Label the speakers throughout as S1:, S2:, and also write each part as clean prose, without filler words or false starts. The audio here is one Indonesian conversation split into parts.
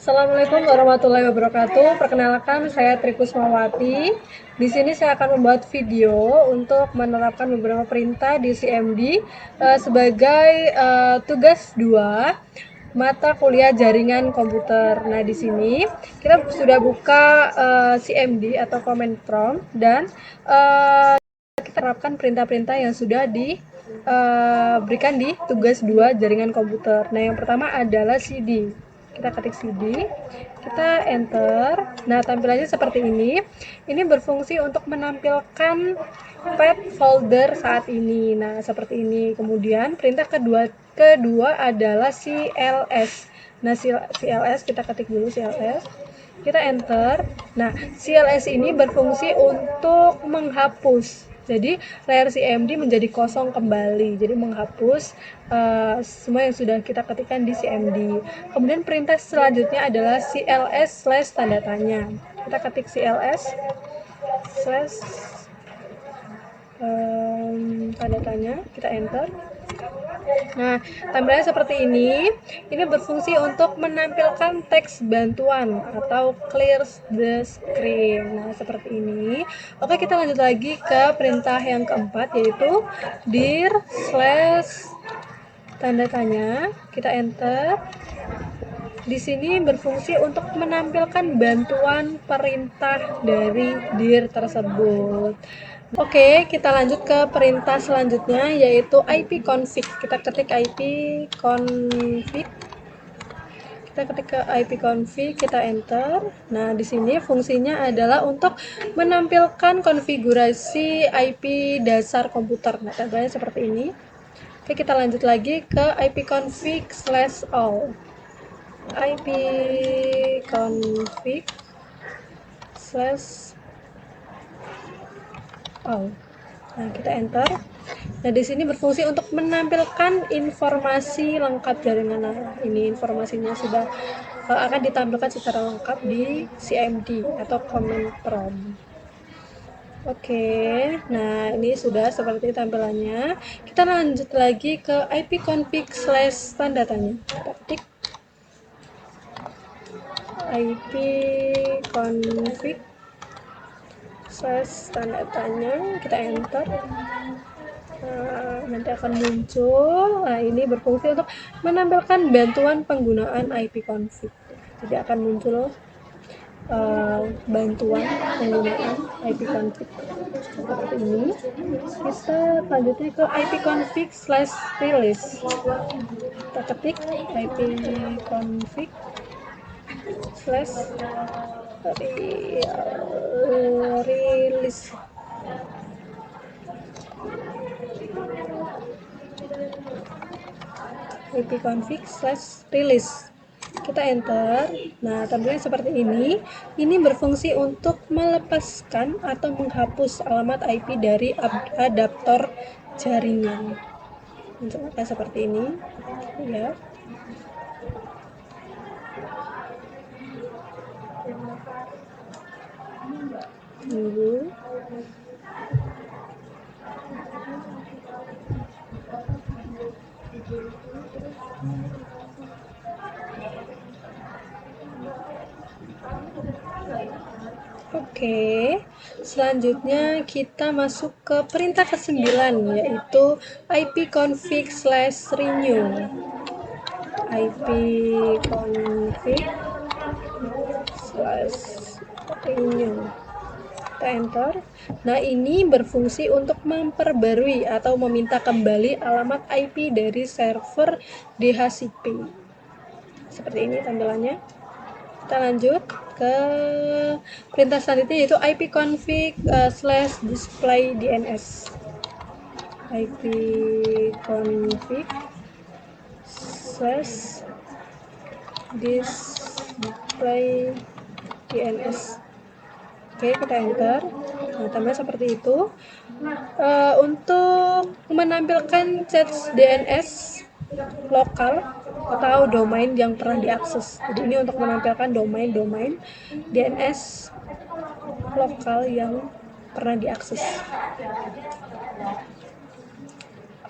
S1: Assalamualaikum warahmatullahi wabarakatuh. Perkenalkan, saya Trikusmawati. Di sini saya akan membuat video untuk menerapkan beberapa perintah di CMD sebagai tugas 2 mata kuliah jaringan komputer. Nah, di sini kita sudah buka CMD atau command prompt dan kita terapkan perintah-perintah yang sudah diberikan di tugas 2 jaringan komputer. Nah, yang pertama adalah CD. Kita ketik CD, kita enter. Nah, tampilannya seperti ini. Ini berfungsi untuk menampilkan path folder saat ini. Nah, seperti ini. Kemudian perintah kedua adalah CLS. Nah, CLS kita ketik dulu CLS. Kita enter. Nah, CLS ini berfungsi untuk menghapus. Jadi layar CMD menjadi kosong kembali, jadi menghapus semua yang sudah kita ketikkan di CMD. Kemudian perintah selanjutnya adalah CLS slash tanda tanya. Kita ketik CLS slash tanda tanya, kita enter. Nah, tampilannya seperti ini. Ini berfungsi untuk menampilkan teks bantuan atau clear the screen. Nah, seperti ini. Oke, kita lanjut lagi ke perintah yang keempat, yaitu dir slash tanda tanya. Kita enter. Di sini berfungsi untuk menampilkan bantuan perintah dari dir tersebut. Oke, kita lanjut ke perintah selanjutnya, yaitu ipconfig. Kita ketik ipconfig. Kita ketik ke ipconfig, kita enter. Nah, di sini fungsinya adalah untuk menampilkan konfigurasi IP dasar komputer. Nah, contohnya seperti ini. Oke, kita lanjut lagi ke ipconfig/all. ipconfig/all. Nah, kita enter. Nah, di sini berfungsi untuk menampilkan informasi lengkap jaringan. Nah, ini informasinya sudah akan ditampilkan secara lengkap di CMD atau command prompt. Oke, nah ini sudah seperti tampilannya. Kita lanjut lagi ke ipconfig/tanda tanya. Kita ketik ipconfig/tanda tanya, kita enter. Nah, nanti akan muncul. Nah, ini berfungsi untuk menampilkan bantuan penggunaan ipconfig. Jadi akan muncul bantuan penggunaan ipconfig seperti ini. Kita selanjutnya ke ipconfig/release. Kita ketik ipconfig/release. ipconfig/release. Kita enter. Nah, tampilannya seperti ini. Ini berfungsi untuk melepaskan atau menghapus alamat IP dari adaptor jaringan. Misalkan seperti ini, ya. Tunggu. Oke, selanjutnya kita masuk ke perintah ke-9, yaitu ipconfig/renew. ipconfig/renew. Kita enter. Nah, ini berfungsi untuk memperbarui atau meminta kembali alamat IP dari server DHCP. Seperti ini tampilannya. Kita lanjut ke perintah selanjutnya, yaitu ipconfig/display DNS. ipconfig/display DNS. Oke, kita enter. Nah, tambah seperti itu. Untuk menampilkan cache DNS lokal atau domain yang pernah diakses. Jadi ini untuk menampilkan domain DNS lokal yang pernah diakses.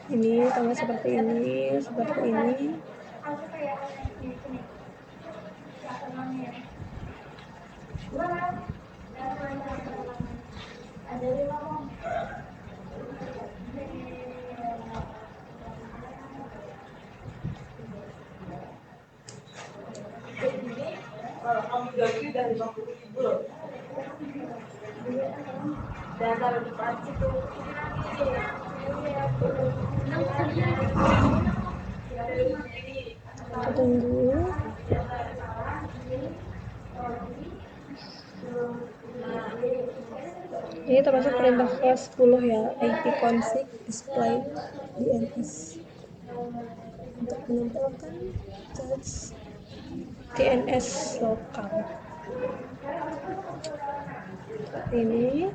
S1: Ini tambah seperti ini. Kita tunggu. Ini termasuk perintah kelas 10 ya, IP config display DNS untuk menempelkan cache DNS lokal. Seperti ini.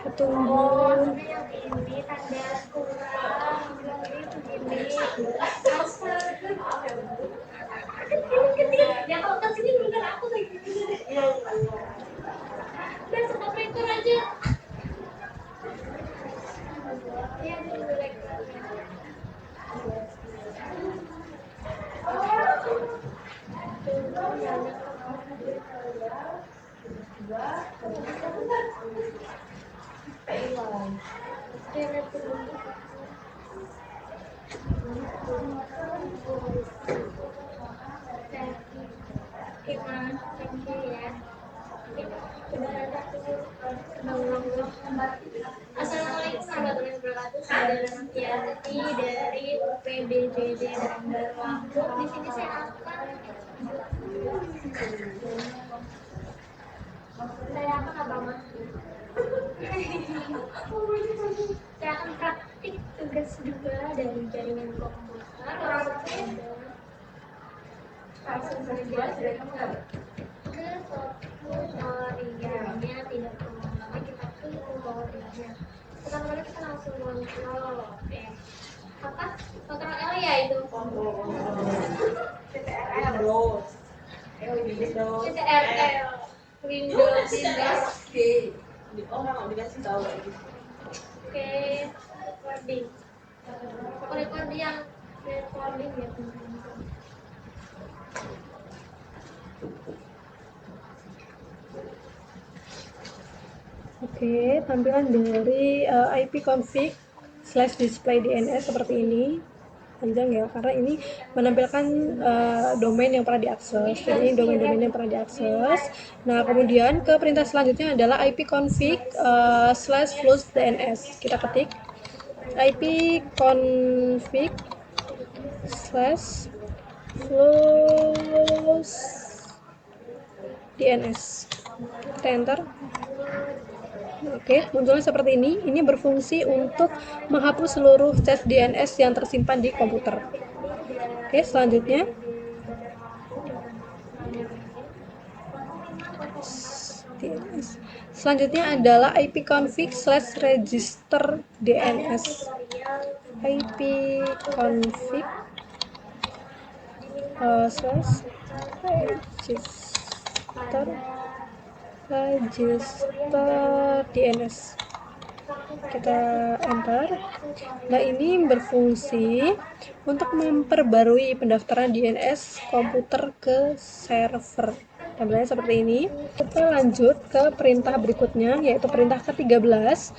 S1: Kita tunggu.
S2: Assalamualaikum warahmatullahi wabarakatuh. Saya Tiati dari UPDJJ Bandar Lampung. Di sini saya akan apa mas? Saya akan praktik tugas juga dari jaringan komputer. Langsung saja ke tutorialnya, tidak perlu lama, kita ke tutorialnya. Pertama-tama kita langsung kontrol apa? Kontrol L ya itu. CTRL. Windows. Oke, recording. Recording yang recording ya teman-teman.
S1: Oke, tampilan dari IP config / display DNS seperti ini. Panjang ya, karena ini menampilkan domain yang pernah diakses. Jadi ini domain-domain yang pernah diakses. Nah, kemudian ke perintah selanjutnya adalah IP config / flows DNS. Kita ketik IP config / flows DNS. Kita enter. Oke, munculnya seperti ini. Ini berfungsi untuk menghapus seluruh cache DNS yang tersimpan di komputer. Oke, selanjutnya DNS. Selanjutnya adalah IP config / register DNS. IP config register DNS. Kita enter. Nah, ini berfungsi untuk memperbarui pendaftaran DNS komputer ke server. Tampilannya seperti ini. Kita lanjut ke perintah berikutnya, yaitu perintah ke-13.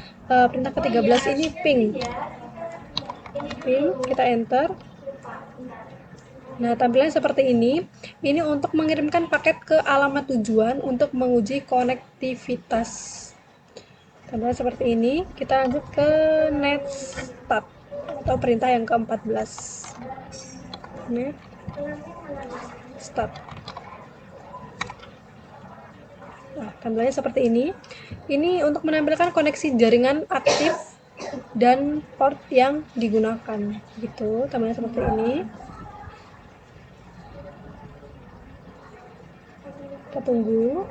S1: Perintah ke-13 ini ping. Kita enter. Nah, tampilannya seperti ini. Ini untuk mengirimkan paket ke alamat tujuan untuk menguji konektivitas. Tampilannya seperti ini. Kita lanjut ke netstat atau perintah yang ke-14. Netstat. Nah, tampilannya seperti ini. Ini untuk menampilkan koneksi jaringan aktif dan port yang digunakan. Gitu, tampilannya seperti ini. Kita tunggu.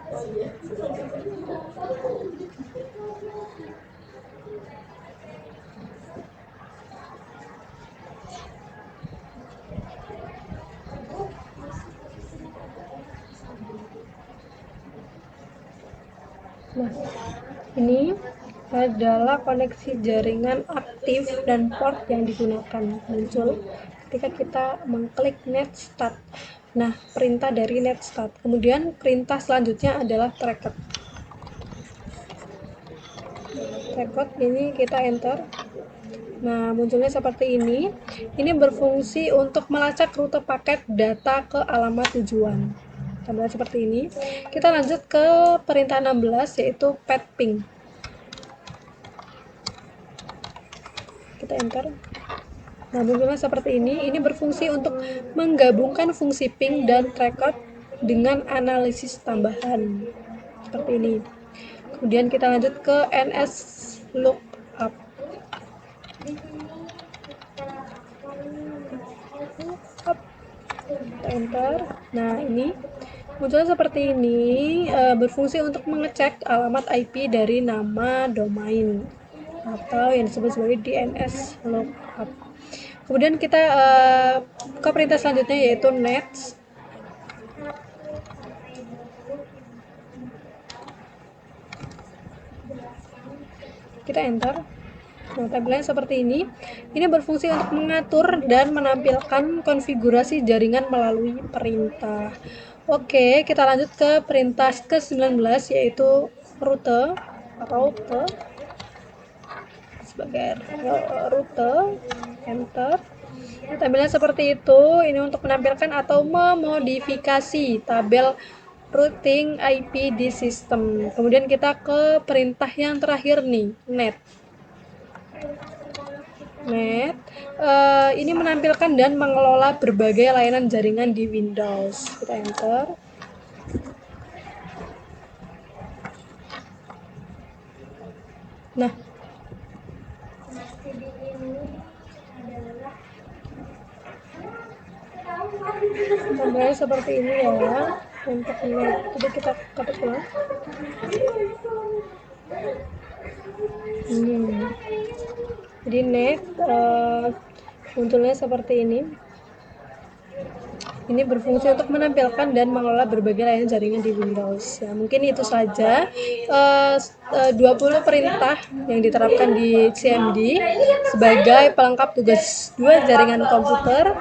S1: Nah, ini adalah koneksi jaringan aktif dan port yang digunakan, muncul ketika kita mengklik net start. Nah, perintah dari net start. Kemudian perintah selanjutnya adalah tracket. Tracket ini kita enter. Nah, munculnya seperti ini. Ini berfungsi untuk melacak rute paket data ke alamat tujuan. Tampilan seperti ini. Kita lanjut ke perintah 16, yaitu pet ping. Kita enter. Nah, munculnya seperti ini. Ini berfungsi untuk menggabungkan fungsi ping dan tracket dengan analisis tambahan. Seperti ini. Kemudian kita lanjut ke ns lookup. Kita enter. Nah, ini munculnya seperti ini, berfungsi untuk mengecek alamat IP dari nama domain atau yang disebut sebagai DNS lookup. Kemudian kita ke perintah selanjutnya, yaitu net. Kita enter. Nah, tampilannya seperti ini. Ini berfungsi untuk mengatur dan menampilkan konfigurasi jaringan melalui perintah. Oke, kita lanjut ke perintah ke-19, yaitu rute. Sebagai rute, enter. Tampilannya seperti itu. Ini untuk menampilkan atau memodifikasi tabel routing IP di sistem. Kemudian kita ke perintah yang terakhir nih, net. Ini menampilkan dan mengelola berbagai layanan jaringan di Windows. Kita enter. Nah, tampilannya seperti ini ya untuk net. Jadi kita ketik ulang. Jadi net munculnya seperti ini. Ini berfungsi untuk menampilkan dan mengelola berbagai layanan jaringan di Windows. Ya, mungkin itu saja 20 perintah yang diterapkan di CMD sebagai pelengkap tugas 2 jaringan komputer.